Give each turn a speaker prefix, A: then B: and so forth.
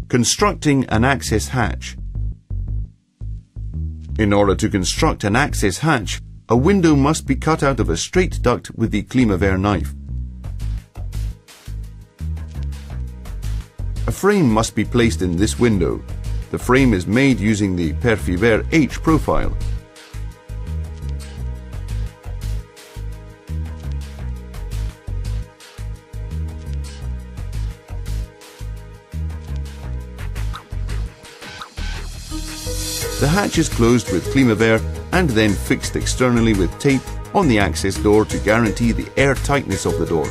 A: Constructing an access hatch. In order to construct an access hatch, a window must be cut out of a straight duct with the CLIMAVER knife. A frame must be placed in this window. The frame is made using the Perfiver H profile. The hatch is closed with CLIMAVER and then fixed externally with tape on the access door to guarantee the air tightness of the door.